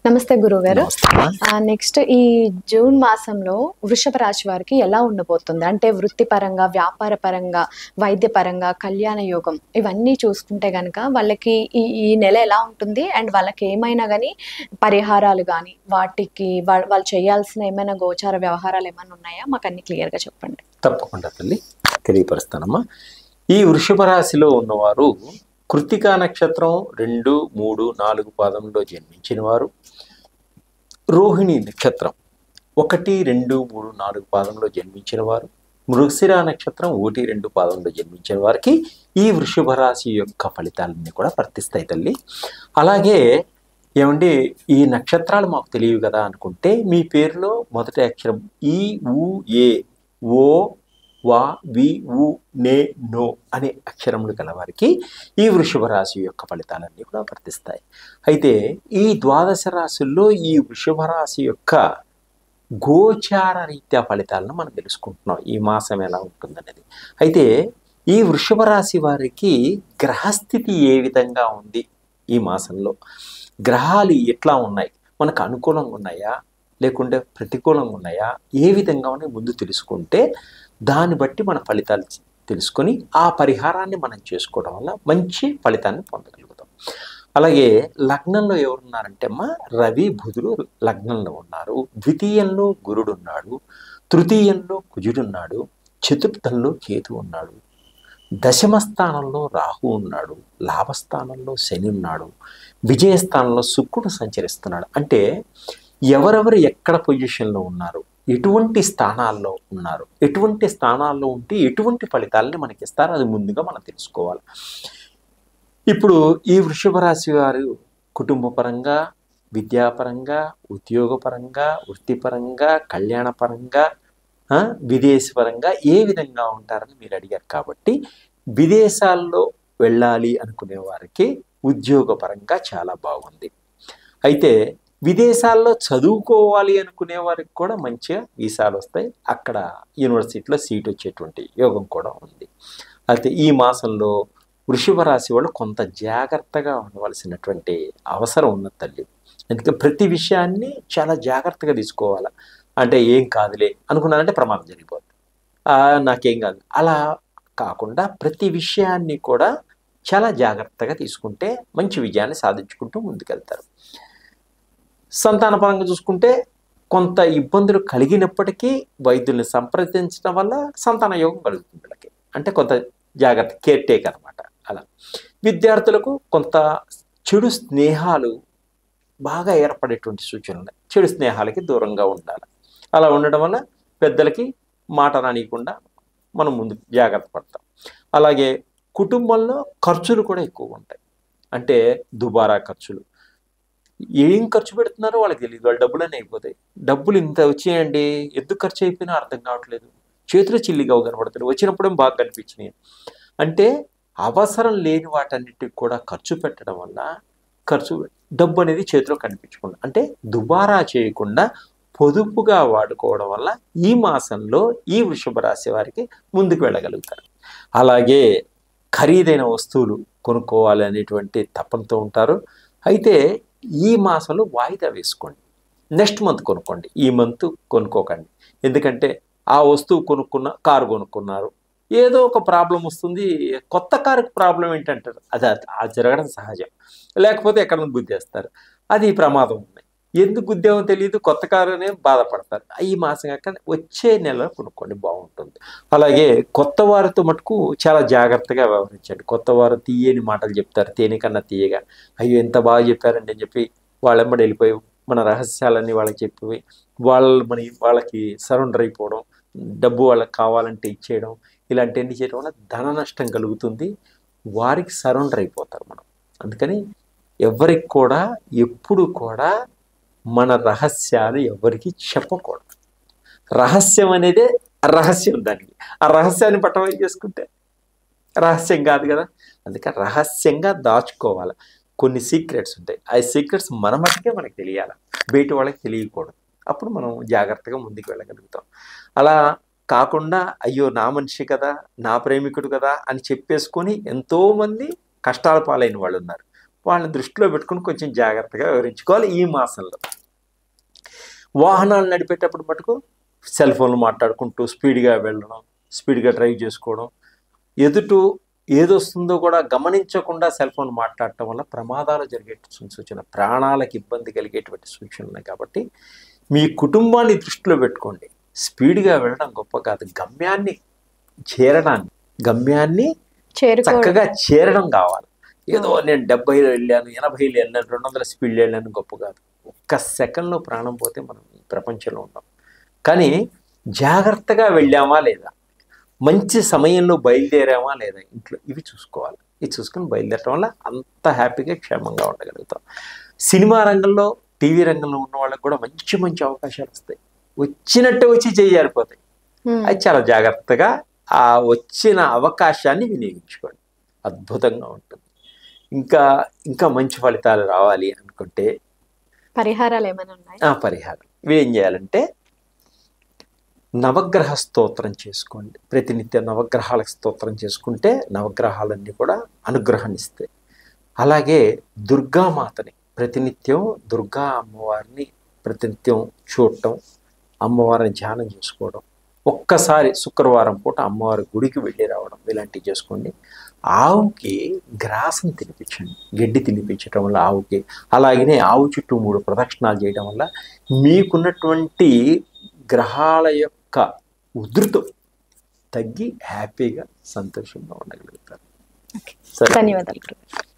నమస్తే గురుగారు. నెక్స్ట్ ఈ జూన్ మాసంలో వృషభ రాశి వారికి ఎలా ఉండబోతుంది? అంటే వృత్తిపరంగా, వ్యాపార పరంగా, వైద్య పరంగా, కళ్యాణ యోగం ఇవన్నీ చూసుకుంటే గనక వాళ్ళకి ఈ నెల ఎలా ఉంటుంది? అండ్ వాళ్ళకి ఏమైనా కానీ పరిహారాలు కానీ వాటికి వాళ్ళు చేయాల్సిన ఏమైనా గోచార వ్యవహారాలు ఏమైనా ఉన్నాయా? మాకు అన్ని క్లియర్గా చెప్పండి. తప్పకుండా తల్లి, తెలియపరుస్తానమ్మా. ఈ వృషభ రాశిలో ఉన్నవారు కృత్తికా నక్షత్రం 2, 3, 4 పాదంలో జన్మించిన వారు, రోహిణి నక్షత్రం 1, 2, 3, 4 పాదంలో జన్మించిన వారు, మృగశిర నక్షత్రం 1, 2 పాదంలో జన్మించిన వారికి ఈ వృషభ రాశి యొక్క ఫలితాలన్నీ కూడా వర్తిస్తాయి తల్లి. అలాగే ఏమండి, ఈ నక్షత్రాలు మాకు తెలియవు కదా అనుకుంటే మీ పేరులో మొదటి అక్షరం ఈ, ఊ, ఏ, ఓ, వా, వి, ఊ, నే, నో అనే అక్షరములు గలవారికి ఈ వృషభ రాశి యొక్క ఫలితాలన్నీ కూడా వర్తిస్తాయి. అయితే ఈ ద్వాదశ రాశుల్లో ఈ వృషభ రాశి యొక్క గోచార రీత్యా ఫలితాలను మనం తెలుసుకుంటున్నాం, ఈ మాసం ఎలా ఉంటుందనేది. అయితే ఈ వృషభ రాశి వారికి గ్రహస్థితి ఏ విధంగా ఉంది, ఈ మాసంలో గ్రహాలు ఎట్లా ఉన్నాయి, మనకు అనుకూలంగా ఉన్నాయా లేకుంటే ప్రతికూలంగా ఉన్నాయా, ఏ విధంగా ఉన్నాయి ముందు తెలుసుకుంటే దాన్ని బట్టి మన ఫలితాలు తెలుసుకొని ఆ పరిహారాన్ని మనం చేసుకోవడం వల్ల మంచి ఫలితాన్ని పొందగలుగుతాం. అలాగే లగ్నంలో ఎవరున్నారంటే అమ్మా, రవి బుధుడు లగ్నంలో ఉన్నారు, ద్వితీయంలో గురుడు ఉన్నాడు, తృతీయంలో కుజుడున్నాడు, చతుర్థంలో కేతు ఉన్నాడు, దశమ స్థానంలో రాహు ఉన్నాడు, లాభస్థానంలో శని ఉన్నాడు, విజయస్థానంలో శుక్రుడు సంచరిస్తున్నాడు. అంటే ఎవరెవరు ఎక్కడ పొజిషన్లో ఉన్నారు, ఎటువంటి స్థానాల్లో ఉన్నారు, ఎటువంటి స్థానాల్లో ఉంటే ఎటువంటి ఫలితాలని మనకి ఇస్తారో అది ముందుగా మనం తెలుసుకోవాలి. ఇప్పుడు ఈ వృషభ రాశి వారు కుటుంబపరంగా, విద్యాపరంగా, ఉద్యోగపరంగా, వృత్తిపరంగా, కళ్యాణపరంగా, విదేశపరంగా ఏ విధంగా ఉంటారని మీరు అడిగారు. కాబట్టి విదేశాల్లో వెళ్ళాలి అనుకునే వారికి ఉద్యోగపరంగా చాలా బాగుంది. అయితే విదేశాల్లో చదువుకోవాలి అనుకునే వారికి కూడా మంచిగా వీసాలు వస్తాయి, అక్కడ యూనివర్సిటీలో సీట్ వచ్చేటువంటి యోగం కూడా ఉంది. అయితే ఈ మాసంలో వృషభ రాశి వాళ్ళు కొంత జాగ్రత్తగా ఉండవలసినటువంటి అవసరం ఉన్న తల్లి. ఎందుకంటే ప్రతి విషయాన్ని చాలా జాగ్రత్తగా తీసుకోవాలి. అంటే ఏం కాదులే అనుకున్నానంటే ప్రమాదం జరిగిపోతుంది, నాకేం కాదు అలా కాకుండా ప్రతి విషయాన్ని కూడా చాలా జాగ్రత్తగా తీసుకుంటే మంచి విజయాన్ని సాధించుకుంటూ ముందుకెళ్తారు. సంతానపరంగా చూసుకుంటే కొంత ఇబ్బందులు కలిగినప్పటికీ వైద్యుల్ని సంప్రదించడం వల్ల సంతాన యోగం కలుగుతుంది వీళ్ళకి. అంటే కొంత జాగ్రత్త, కేర్ టేక్ అనమాట. అలా విద్యార్థులకు కొంత చెడు స్నేహాలు బాగా ఏర్పడేటువంటి సూచనలు ఉన్నాయి, చెడు స్నేహాలకి దూరంగా ఉండాలి. అలా ఉండడం వల్ల పెద్దలకి మాట రానియకుండా మనం ముందు జాగ్రత్త పడతాం. అలాగే కుటుంబంలో ఖర్చులు కూడా ఎక్కువ ఉంటాయి, అంటే దుబారా ఖర్చులు. ఏం ఖర్చు పెడుతున్నారో వాళ్ళకి తెలియదు, వాళ్ళ డబ్బులన్నీ అయిపోతాయి. డబ్బులు ఇంత వచ్చాయండి, ఎందుకు ఖర్చు అయిపోయినా అర్థం కావట్లేదు, చేతిలో చిల్లిగా కనబడుతుంది, వచ్చినప్పుడేం బాగా కనిపించినాయి. అంటే అవసరం లేని వాటన్నిటికి కూడా ఖర్చు పెట్టడం వల్ల డబ్బు అనేది చేతిలో కనిపించకుండా, అంటే దుబారా చేయకుండా పొదుపుగా వాడుకోవడం వల్ల ఈ మాసంలో ఈ వృషభ రాశి వారికి ముందుకు వెళ్ళగలుగుతారు. అలాగే ఖరీదైన వస్తువులు కొనుక్కోవాలి అనేటువంటి తపనతో ఉంటారు. అయితే ఈ మాసంలో వాయిదా వేసుకోండి, నెక్స్ట్ మంత్ కొనుక్కోండి, ఈ మంత్ కొనుక్కోకండి. ఎందుకంటే ఆ వస్తువు కారు కొనుక్కున్నారు, ఏదో ఒక ప్రాబ్లం వస్తుంది, కొత్త కారుకి ప్రాబ్లం ఏంటంటారు, అది జరగడం సహజం. లేకపోతే ఎక్కడ గుద్దేస్తారు, అది ప్రమాదం ఉంది. ఎందుకు గుద్దేమో తెలియదు, కొత్త కారు అనే బాధపడతారు. ఈ మాసం కాక వచ్చే నెలలో కొనుక్కోండి, బాగుంటుంది. అలాగే కొత్త వారితో మటుకు చాలా జాగ్రత్తగా వ్యవహరించండి. కొత్త వారు తీయని మాటలు చెప్తారు, తేనెకన్నా తీయగా. అయ్యో ఎంత బాగా చెప్పారండి అని చెప్పి వాళ్ళెంబడి వెళ్ళిపోయి మన రహస్యాలన్నీ వాళ్ళకి చెప్పి వాళ్ళకి సరెండర్ అయిపోవడం, డబ్బు వాళ్ళకి కావాలంటే ఇచ్చేయడం, ఇలాంటివన్నీ చేయడం వల్ల ధన నష్టం కలుగుతుంది, వారికి సరెండర్ అయిపోతారు మనం. అందుకని ఎవరికి కూడా ఎప్పుడు కూడా మన రహస్యాలు ఎవరికి చెప్పకూడదు. రహస్యం అనేదే రహస్యం, దానికి ఆ రహస్యాన్ని పట్టమని చేసుకుంటే రహస్యం కాదు కదా. అందుకని రహస్యంగా దాచుకోవాలి. కొన్ని సీక్రెట్స్ ఉంటాయి, ఆ సీక్రెట్స్ మన మటుకే మనకి తెలియాలి, బయట వాళ్ళకి తెలియకూడదు. అప్పుడు మనం జాగ్రత్తగా ముందుకు వెళ్ళగలుగుతాం. అలా కాకుండా అయ్యో నా మనిషి కదా, నా ప్రేమికుడు కదా అని చెప్పేసుకొని ఎంతోమంది కష్టాల పాలైన వాళ్ళు ఉన్నారు. వాళ్ళని దృష్టిలో పెట్టుకుని కొంచెం జాగ్రత్తగా వివరించుకోవాలి ఈ మాసంలో. వాహనాలు నడిపేటప్పుడు మటుకు సెల్ ఫోన్లు మాట్లాడుకుంటూ స్పీడ్గా వెళ్ళడం, స్పీడ్గా డ్రైవ్ చేసుకోవడం, ఎదుటి ఏదొస్తుందో కూడా గమనించకుండా సెల్ ఫోన్ మాట్లాడటం వల్ల ప్రమాదాలు జరిగే సూచన, ప్రాణాలకు ఇబ్బంది కలిగేటువంటి సూచనలు ఉన్నాయి. కాబట్టి మీ కుటుంబాన్ని దృష్టిలో పెట్టుకోండి. స్పీడ్గా వెళ్ళడం గొప్ప కాదు, గమ్యాన్ని చక్కగా చేరడం కావాలి. ఏదో నేను 70లో వెళ్ళాను, 80లో వెళ్ళాను, 200 స్పీడ్లో వెళ్ళాను గొప్ప కాదు. ఒక్క సెకండ్లో ప్రాణం పోతే మనం ఈ ప్రపంచంలో ఉన్నాం. కానీ జాగ్రత్తగా వెళ్ళామా లేదా, మంచి సమయంలో బయలుదేరామా లేదా ఇంట్లో, ఇవి చూసుకోవాలి. ఇవి చూసుకుని బయలుదేరడం వల్ల అంత హ్యాపీగా క్షేమంగా ఉండగలుగుతాం. సినిమా రంగంలో, టీవీ రంగంలో ఉన్న వాళ్ళకి కూడా మంచి మంచి అవకాశాలు వస్తాయి. వచ్చినట్టే వచ్చి చేయారిపోతాయి. అది చాలా జాగ్రత్తగా ఆ వచ్చిన అవకాశాన్ని వినియోగించుకోండి, అద్భుతంగా ఉంటుంది. ఇంకా మంచి ఫలితాలు రావాలి అనుకుంటే పరిహారాలు ఏమైనా ఉన్నాయి? పరిహారం ఇవి ఏం చేయాలంటే, నవగ్రహ స్తోత్రం చేసుకోండి. ప్రతినిత్యం నవగ్రహాలకు స్తోత్రం చేసుకుంటే నవగ్రహాలన్నీ కూడా అనుగ్రహాన్ని ఇస్తాయి. అలాగే దుర్గామాతని ప్రతినిత్యం, దుర్గా అమ్మవారిని ప్రతినిత్యం చూడటం, అమ్మవారిని ధ్యానం చేసుకోవడం, ఒక్కసారి శుక్రవారం పూట అమ్మవారి గుడికి వెళ్ళి రావడం, ఇలాంటివి చేసుకోండి. ఆవుకి గ్రాసం తినిపించండి, గడ్డి తినిపించడం వల్ల ఆవుకి. అలాగనే ఆవు చుట్టూ 3 ప్రదక్షిణాలు చేయడం వల్ల మీకున్నటువంటి గ్రహాల యొక్క ఉధృతం తగ్గి హ్యాపీగా సంతోషంగా ఉండగలుగుతారు. ధన్యవాదాలు.